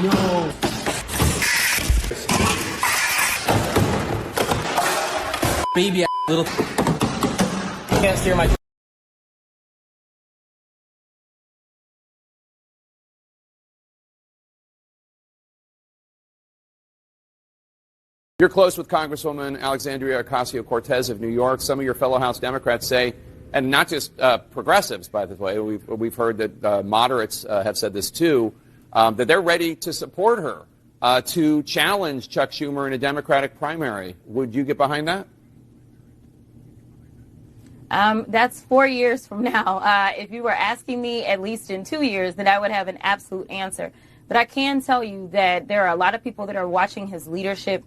No. Baby, little. Can't steer my. You're close with Congresswoman Alexandria Ocasio-Cortez of New York. Some of your fellow House Democrats say, and not just progressives, by the way, we've heard that moderates have said this too, that they're ready to support her to challenge Chuck Schumer in a Democratic primary. Would you get behind that? That's 4 years from now. If you were asking me at least in 2 years, then I would have an absolute answer. But I can tell you that there are a lot of people that are watching his leadership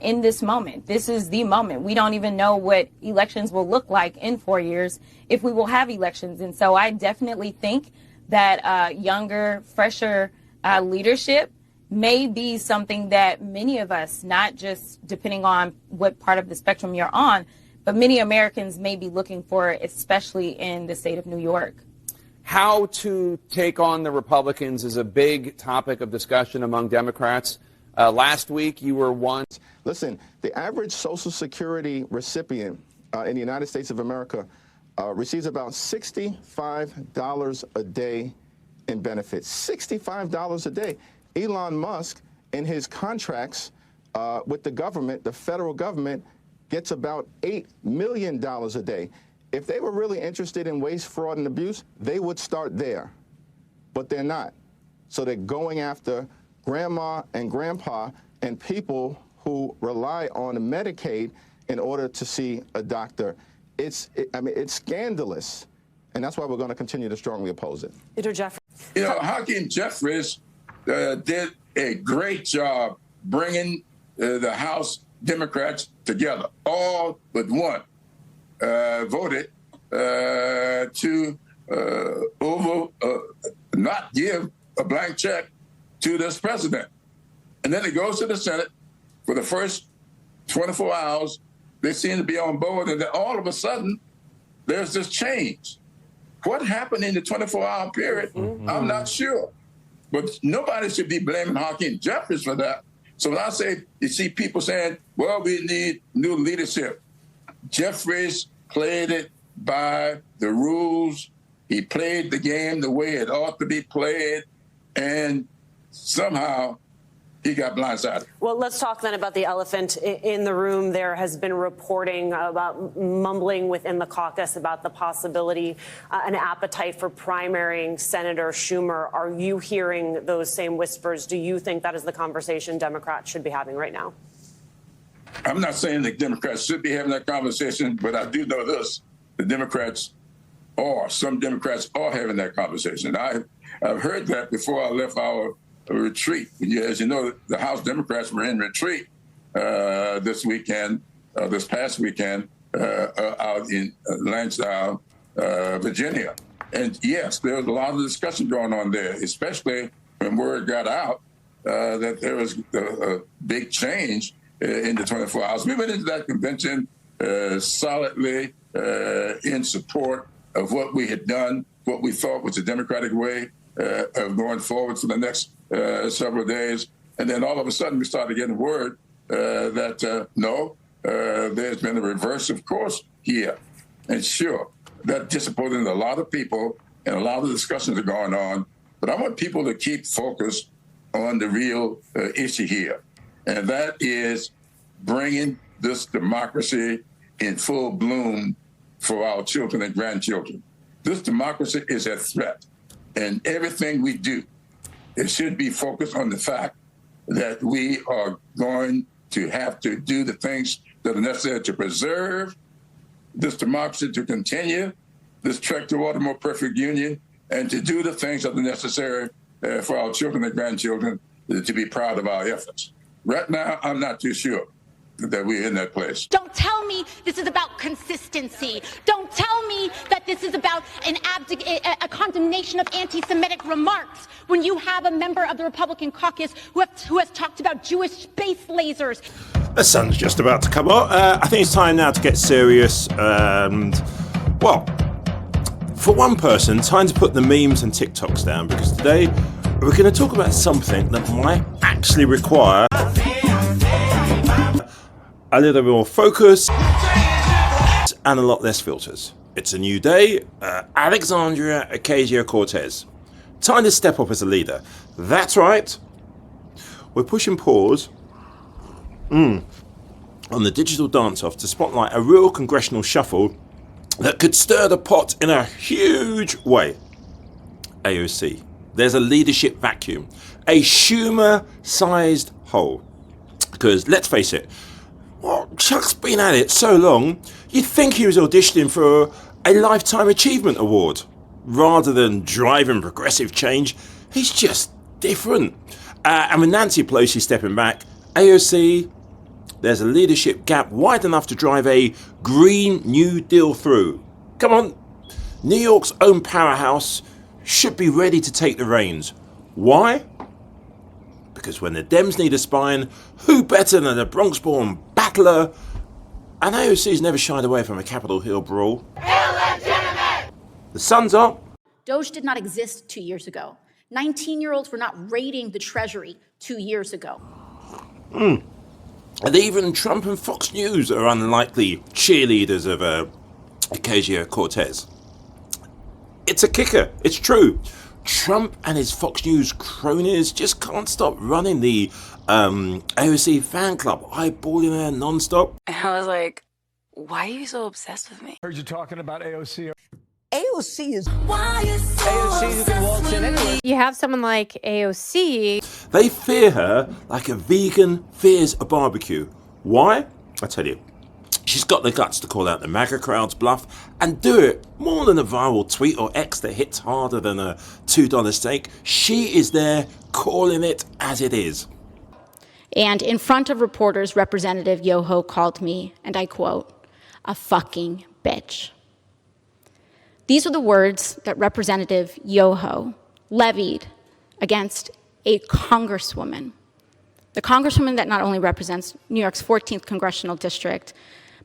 in this moment. This is the moment. We don't even know what elections will look like in 4 years, if we will have elections. And so I definitely think that younger, fresher leadership may be something that many of us, not just depending on what part of the spectrum you're on, but many Americans may be looking for, especially in the state of New York. How to take on the Republicans is a big topic of discussion among Democrats. Last week, you were one. Listen, the average Social Security recipient in the United States of America receives about $65 a day in benefits. $65 a day. Elon Musk, in his contracts with the government, the federal government, gets about $8 million a day. If they were really interested in waste, fraud, and abuse, they would start there. But they're not. So they're going after grandma and grandpa and people who rely on Medicaid in order to see a doctor. It's scandalous. And that's why we're going to continue to strongly oppose it. Leader Jeffries. You know, Hakeem Jeffries did a great job bringing the House Democrats together. All but one voted to not give a blank check to this president. And then it goes to the Senate. For the first 24 hours, they seem to be on board, and then all of a sudden, there's this change. What happened in the 24-hour period, I'm not sure. But nobody should be blaming Hakeem Jeffries for that. So when I say, you see people saying, well, we need new leadership. Jeffries played it by the rules. He played the game the way it ought to be played. And somehow he got blindsided. Well, let's talk then about the elephant in the room. There has been reporting about mumbling within the caucus about the possibility, an appetite for primarying Senator Schumer. Are you hearing those same whispers? Do you think that is the conversation Democrats should be having right now? I'm not saying that Democrats should be having that conversation, but I do know this. The Democrats some Democrats are having that conversation. I've heard that before I left our retreat. As you know, the House Democrats were in retreat this past weekend, out in Lansdowne, Virginia. And yes, there was a lot of discussion going on there, especially when word got out that there was a big change in the 24 hours. We went into that convention solidly in support of what we had done, what we thought was the Democratic way of going forward for the next several days. And then all of a sudden we started getting word that no, there's been a reverse of course here. And sure, that disappointed a lot of people and a lot of discussions are going on. But I want people to keep focused on the real issue here. And that is bringing this democracy in full bloom for our children and grandchildren. This democracy is a threat. And everything we do, it should be focused on the fact that we are going to have to do the things that are necessary to preserve this democracy, to continue this trek toward a more perfect union, and to do the things that are necessary for our children and grandchildren to be proud of our efforts. Right now, I'm not too sure that we're in that place. Don't tell me this is about consistency. Don't tell me that this is about a condemnation of anti-Semitic remarks when you have a member of the Republican caucus who has talked about Jewish space lasers. The sun's just about to come up. I think it's time now to get serious. Well, for one person, time to put the memes and TikToks down, because today we're going to talk about something that might actually require a little bit more focus and a lot less filters. It's a new day. Alexandria Ocasio-Cortez. Time to step up as a leader. That's right. We're pushing pause on the digital dance-off to spotlight a real congressional shuffle that could stir the pot in a huge way. AOC. There's a leadership vacuum. A Schumer-sized hole. Because, let's face it, well, Chuck's been at it so long, you'd think he was auditioning for a Lifetime Achievement Award. Rather than driving progressive change, he's just different. And with Nancy Pelosi stepping back, AOC, there's a leadership gap wide enough to drive a Green New Deal through. Come on, New York's own powerhouse should be ready to take the reins. Why? Because when the Dems need a spine, who better than a Bronx-born battler? And AOC's never shied away from a Capitol Hill brawl. Illegitimate! The sun's up. Doge did not exist 2 years ago. 19-year-olds were not raiding the Treasury 2 years ago. And even Trump and Fox News are unlikely cheerleaders of Ocasio-Cortez. It's a kicker. It's true. Trump and his Fox News cronies just can't stop running the AOC fan club, eyeballing her non-stop. I was like, why are you so obsessed with me? Heard you talking about AOC. AOC is AOC who can waltz in anyway. You have someone like AOC. They fear her like a vegan fears a barbecue. Why? I tell you, she's got the guts to call out the MAGA crowd's bluff and do it more than a viral tweet or X that hits harder than a $2 steak. She is there calling it as it is. And in front of reporters, Representative Yoho called me, and I quote, a fucking bitch. These are the words that Representative Yoho levied against a congresswoman. The congresswoman that not only represents New York's 14th congressional district,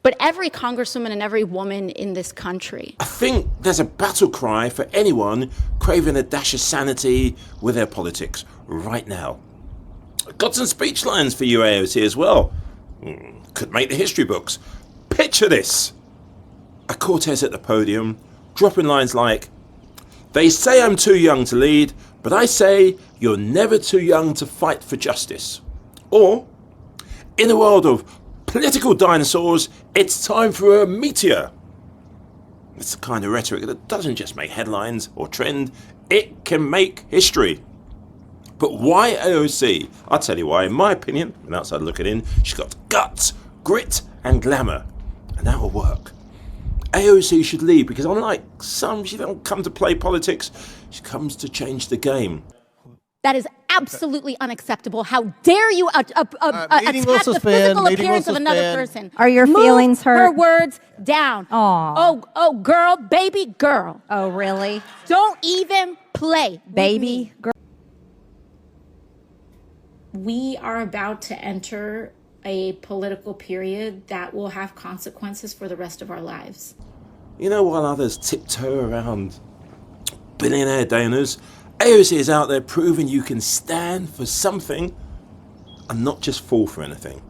but every congresswoman and every woman in this country. I think there's a battle cry for anyone craving a dash of sanity with their politics right now. I've got some speech lines for you, AOC, as well. Could make the history books. Picture this. A Cortez at the podium, dropping lines like, they say I'm too young to lead, but I say you're never too young to fight for justice. Or, in a world of political dinosaurs, it's time for a meteor. It's the kind of rhetoric that doesn't just make headlines or trend, it can make history. But why AOC? I'll tell you why. In my opinion, from an outside looking in, she's got guts, grit, and glamour. And that will work. AOC should lead because unlike some, she don't come to play politics, she comes to change the game. That is absolutely unacceptable. How dare you attack the physical appearance of another person? Are your feelings hurt? Her words down. Aw. Oh, girl, baby girl. Oh, really? Don't even play. Baby girl. We are about to enter a political period that will have consequences for the rest of our lives. You know, while others tiptoe around billionaire donors, AOC is out there proving you can stand for something and not just fall for anything.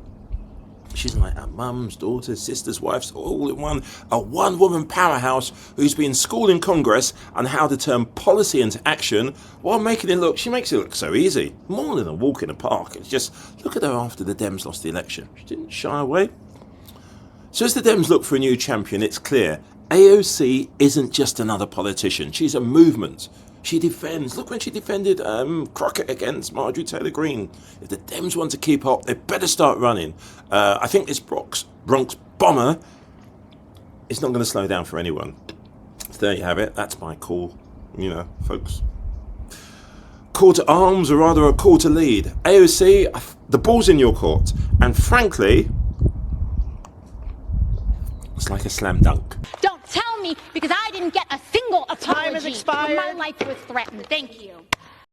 She's like our mums, daughters, sisters, wives, all in one. A one-woman powerhouse who's been schooled in Congress on how to turn policy into action while making it look, she makes it look so easy. More than a walk in a park. It's just, look at her after the Dems lost the election. She didn't shy away. So as the Dems look for a new champion, it's clear AOC isn't just another politician. She's a movement. She defends. Look when she defended Crockett against Marjorie Taylor Greene. If the Dems want to keep up, they better start running. I think this Bronx bomber is not going to slow down for anyone. So there you have it. That's my call, folks. Call to arms, or rather a call to lead. AOC, the ball's in your court. And frankly, it's like a slam dunk. Don't tell me because I didn't get a single apology when my life was threatened. Thank you.